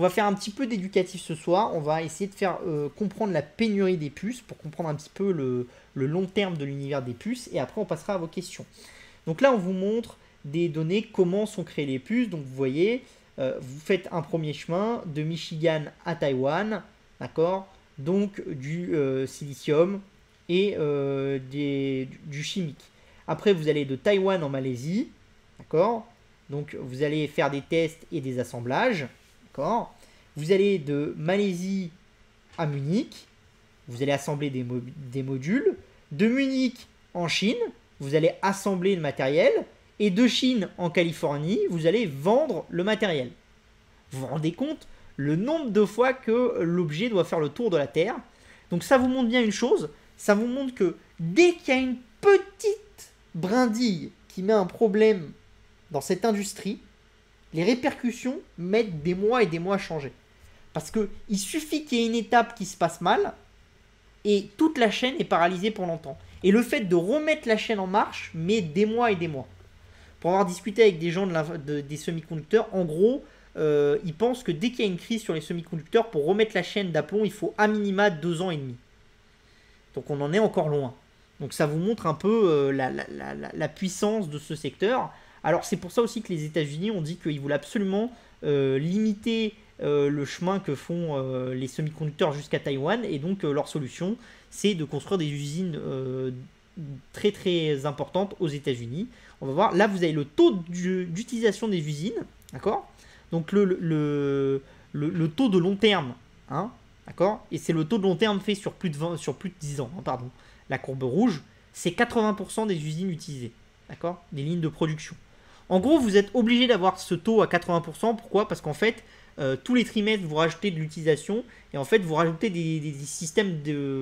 on va faire un petit peu d'éducatif ce soir. On va essayer de faire comprendre la pénurie des puces pour comprendre un petit peu le long terme de l'univers des puces. Et après, on passera à vos questions. Donc là, on vous montre des données, comment sont créées les puces. Donc vous voyez, vous faites un premier chemin de Michigan à Taïwan, d'accord? Donc du silicium et du chimique. Après, vous allez de Taïwan en Malaisie, d'accord? Donc vous allez faire des tests et des assemblages, d'accord? Vous allez de Malaisie à Munich, vous allez assembler des modules. De Munich en Chine, vous allez assembler le matériel. Et de Chine en Californie, vous allez vendre le matériel. Vous vous rendez compte le nombre de fois que l'objet doit faire le tour de la Terre. Donc ça vous montre bien une chose, ça vous montre que dès qu'il y a une petite brindille qui met un problème dans cette industrie, les répercussions mettent des mois et des mois à changer. Parce qu'il suffit qu'il y ait une étape qui se passe mal et toute la chaîne est paralysée pour longtemps. Et le fait de remettre la chaîne en marche met des mois et des mois. Pour avoir discuté avec des gens des semi-conducteurs, en gros, ils pensent que dès qu'il y a une crise sur les semi-conducteurs, pour remettre la chaîne d'aplomb, il faut à minima 2 ans et demi. Donc on en est encore loin. Donc ça vous montre un peu la puissance de ce secteur. Alors c'est pour ça aussi que les États-Unis ont dit qu'ils voulaient absolument limiter le chemin que font les semi-conducteurs jusqu'à Taïwan. Et donc leur solution, c'est de construire des usines très très importantes aux États-Unis. On va voir, là vous avez le taux d'utilisation des usines, d'accord? Donc le taux de long terme, hein, d'accord? Et c'est le taux de long terme fait sur plus de 10 ans, hein, pardon. La courbe rouge, c'est 80% des usines utilisées, d'accord? Des lignes de production. En gros, vous êtes obligé d'avoir ce taux à 80%. Pourquoi? Parce qu'en fait, tous les trimestres, vous rajoutez de l'utilisation et en fait, vous rajoutez des systèmes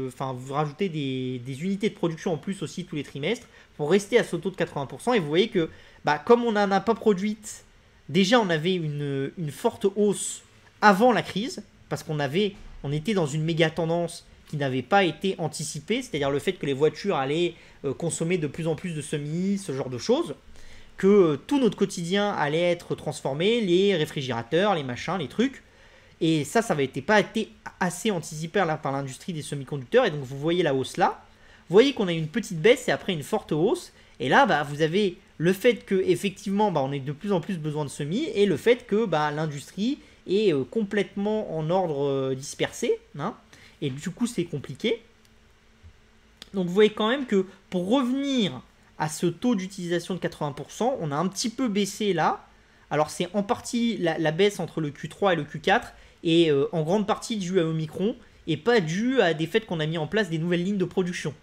enfin, vous rajoutez des unités de production en plus aussi tous les trimestres pour rester à ce taux de 80%. Et vous voyez que, comme on n'en a pas produite, déjà on avait une forte hausse avant la crise parce on était dans une méga tendance qui n'avait pas été anticipée, c'est-à-dire le fait que les voitures allaient consommer de plus en plus de semis, ce genre de choses, que tout notre quotidien allait être transformé, les réfrigérateurs, les machins, les trucs. Et ça n'avait pas été assez anticipé par l'industrie des semi-conducteurs. Et donc vous voyez la hausse là. Vous voyez qu'on a une petite baisse et après une forte hausse. Et là, vous avez le fait que effectivement, on ait de plus en plus besoin de semis et le fait que l'industrie est complètement en ordre dispersé. Hein, et du coup, c'est compliqué. Donc vous voyez quand même que pour revenir à ce taux d'utilisation de 80%, on a un petit peu baissé là. Alors c'est en partie la baisse entre le Q3 et le Q4 et en grande partie due à Omicron et pas due à des faits qu'on a mis en place des nouvelles lignes de production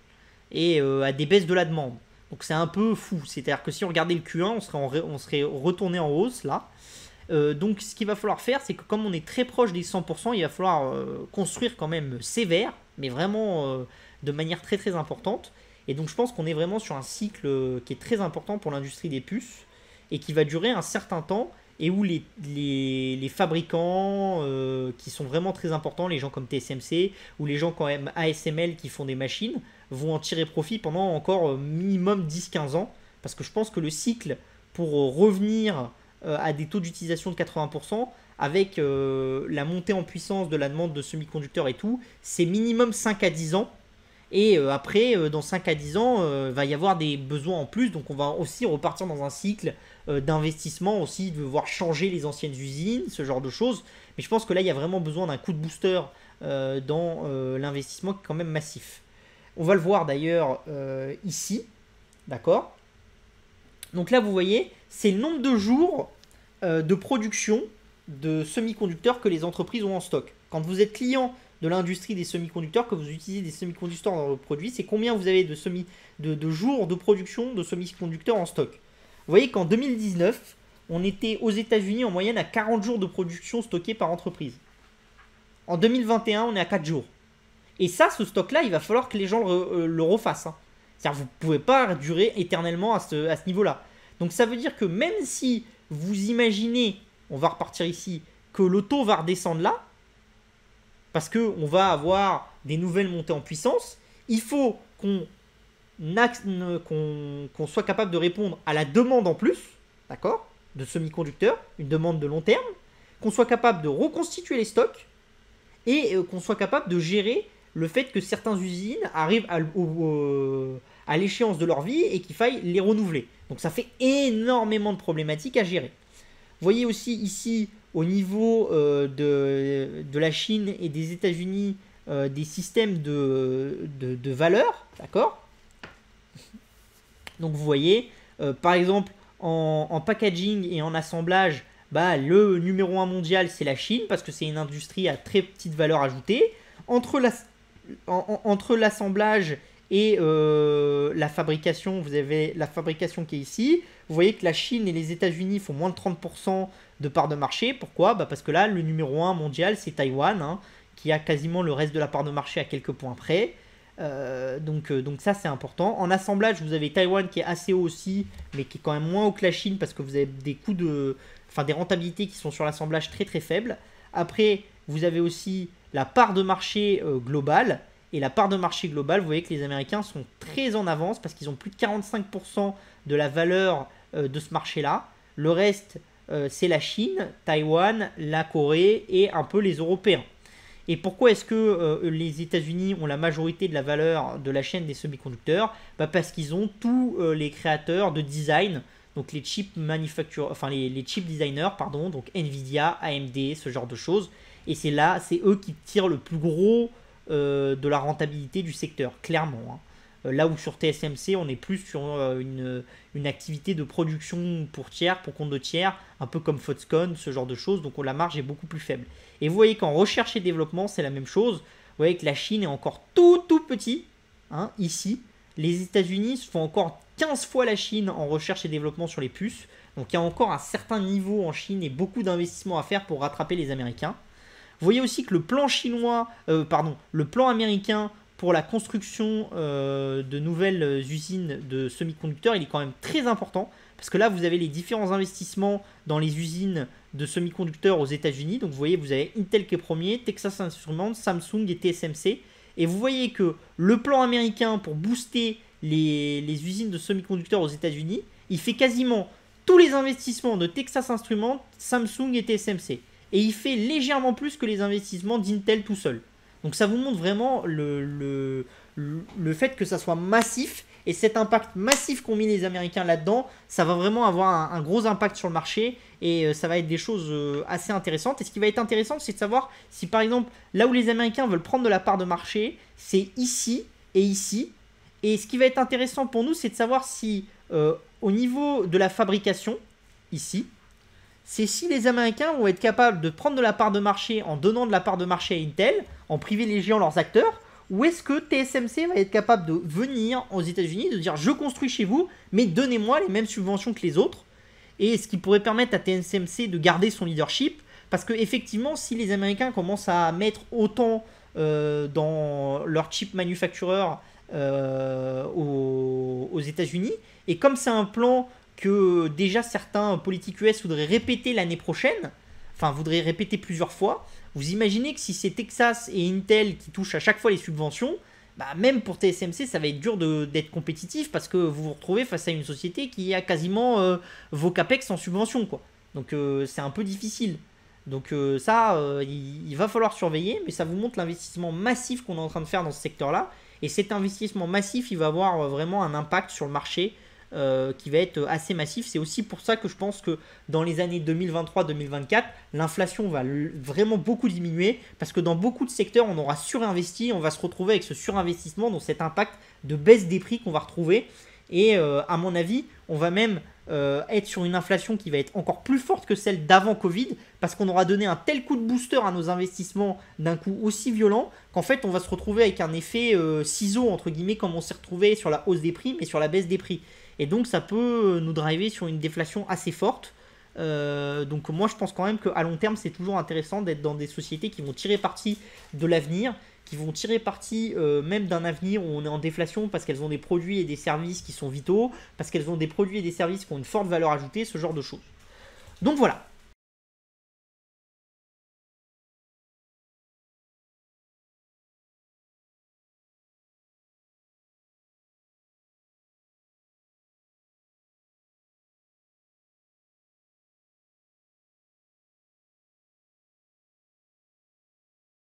et à des baisses de la demande. Donc c'est un peu fou. C'est-à-dire que si on regardait le Q1, on serait retourné en hausse là. Donc ce qu'il va falloir faire, c'est que comme on est très proche des 100%, il va falloir construire quand même sévère, mais vraiment de manière très très importante. Et donc je pense qu'on est vraiment sur un cycle qui est très important pour l'industrie des puces et qui va durer un certain temps et où les fabricants qui sont vraiment très importants, les gens comme TSMC ou les gens comme ASML qui font des machines, vont en tirer profit pendant encore minimum 10-15 ans. Parce que je pense que le cycle pour revenir à des taux d'utilisation de 80% avec la montée en puissance de la demande de semi-conducteurs et tout, c'est minimum 5 à 10 ans. Et après, dans 5 à 10 ans, va y avoir des besoins en plus. Donc on va aussi repartir dans un cycle d'investissement, aussi de devoir changer les anciennes usines, ce genre de choses. Mais je pense que là, il y a vraiment besoin d'un coup de booster dans l'investissement qui est quand même massif. On va le voir d'ailleurs ici. D'accord? Donc là, vous voyez, c'est le nombre de jours de production de semi-conducteurs que les entreprises ont en stock. Quand vous êtes client de l'industrie des semi-conducteurs, que vous utilisez des semi-conducteurs dans vos produits, c'est combien vous avez de jours de production de semi-conducteurs en stock. Vous voyez qu'en 2019, on était aux États-Unis en moyenne à 40 jours de production stockée par entreprise. En 2021, on est à 4 jours. Et ça, ce stock-là, il va falloir que les gens le refassent. Hein. C'est-à-dire que vous ne pouvez pas durer éternellement à ce niveau-là. Donc ça veut dire que même si vous imaginez, on va repartir ici, que le taux va redescendre là, parce qu'on va avoir des nouvelles montées en puissance, il faut qu'on soit capable de répondre à la demande en plus, d'accord, de semi-conducteurs, une demande de long terme, qu'on soit capable de reconstituer les stocks et qu'on soit capable de gérer le fait que certaines usines arrivent à l'échéance de leur vie et qu'il faille les renouveler. Donc ça fait énormément de problématiques à gérer. Vous voyez aussi ici, au niveau de la Chine et des États-Unis, des systèmes de valeurs, d'accord? Donc vous voyez, par exemple, en packaging et en assemblage, bah, le numéro 1 mondial, c'est la Chine, parce que c'est une industrie à très petite valeur ajoutée. Entre l'assemblage et la fabrication, vous avez la fabrication qui est ici. Vous voyez que la Chine et les États-Unis font moins de 30% de part de marché. Pourquoi? Bah parce que là, le numéro 1 mondial, c'est Taïwan, hein, qui a quasiment le reste de la part de marché à quelques points près. Donc ça, c'est important. En assemblage, vous avez Taïwan qui est assez haut aussi, mais qui est quand même moins haut que la Chine parce que vous avez des coûts des rentabilités qui sont sur l'assemblage très très faibles. Après, vous avez aussi la part de marché globale. Et la part de marché globale, vous voyez que les Américains sont très en avance parce qu'ils ont plus de 45% de la valeur de ce marché-là. Le reste, c'est la Chine, Taïwan, la Corée et un peu les Européens. Et pourquoi est-ce que les États-Unis ont la majorité de la valeur de la chaîne des semi-conducteurs? Bah parce qu'ils ont tous les créateurs de design, donc les chip manufacturers, enfin les chip designers, pardon, donc Nvidia, AMD, ce genre de choses. Et c'est eux qui tirent le plus gros de la rentabilité du secteur, clairement. Hein. Là où sur TSMC, on est plus sur une activité de production pour tiers, pour compte de tiers, un peu comme Foxconn, ce genre de choses, donc la marge est beaucoup plus faible. Et vous voyez qu'en recherche et développement, c'est la même chose. Vous voyez que la Chine est encore tout petit, hein, ici. Les États-Unis font encore 15 fois la Chine en recherche et développement sur les puces. Donc il y a encore un certain niveau en Chine et beaucoup d'investissements à faire pour rattraper les Américains. Vous voyez aussi que le plan américain pour la construction de nouvelles usines de semi-conducteurs, il est quand même très important. Parce que là, vous avez les différents investissements dans les usines de semi-conducteurs aux États-Unis. Donc vous voyez, vous avez Intel qui est premier, Texas Instruments, Samsung et TSMC. Et vous voyez que le plan américain pour booster les usines de semi-conducteurs aux États-Unis, il fait quasiment tous les investissements de Texas Instruments, Samsung et TSMC. Et il fait légèrement plus que les investissements d'Intel tout seul. Donc ça vous montre vraiment le fait que ça soit massif. Et cet impact massif qu'ont mis les Américains là-dedans, ça va vraiment avoir un gros impact sur le marché. Et ça va être des choses assez intéressantes. Et ce qui va être intéressant, c'est de savoir si par exemple, là où les Américains veulent prendre de la part de marché, c'est ici et ici. Et ce qui va être intéressant pour nous, c'est de savoir si au niveau de la fabrication, ici, c'est si les Américains vont être capables de prendre de la part de marché en donnant de la part de marché à Intel, en privilégiant leurs acteurs, ou est-ce que TSMC va être capable de venir aux États-Unis, de dire je construis chez vous, mais donnez-moi les mêmes subventions que les autres, et ce qui pourrait permettre à TSMC de garder son leadership, parce que effectivement, si les Américains commencent à mettre autant dans leur chip manufacturer aux États-Unis, et comme c'est un plan que déjà certains politiques US voudraient répéter l'année prochaine, enfin voudraient répéter plusieurs fois, vous imaginez que si c'est Texas et Intel qui touchent à chaque fois les subventions, bah même pour TSMC, ça va être dur d'être compétitif parce que vous vous retrouvez face à une société qui a quasiment vos capex en subvention, quoi. Donc c'est un peu difficile. Donc il va falloir surveiller, mais ça vous montre l'investissement massif qu'on est en train de faire dans ce secteur-là. Et cet investissement massif, il va avoir vraiment un impact sur le marché qui va être assez massif. C'est aussi pour ça que je pense que dans les années 2023-2024, l'inflation va vraiment beaucoup diminuer parce que dans beaucoup de secteurs, on aura surinvesti, on va se retrouver avec ce surinvestissement, donc cet impact de baisse des prix qu'on va retrouver. Et à mon avis, on va même être sur une inflation qui va être encore plus forte que celle d'avant Covid parce qu'on aura donné un tel coup de booster à nos investissements d'un coup aussi violent qu'en fait on va se retrouver avec un effet ciseau entre guillemets comme on s'est retrouvé sur la hausse des prix mais sur la baisse des prix. Et donc ça peut nous driver sur une déflation assez forte. Donc moi je pense quand même qu'à long terme c'est toujours intéressant d'être dans des sociétés qui vont tirer parti de l'avenir, qui vont tirer parti même d'un avenir où on est en déflation parce qu'elles ont des produits et des services qui sont vitaux, parce qu'elles ont des produits et des services qui ont une forte valeur ajoutée, ce genre de choses. Donc voilà,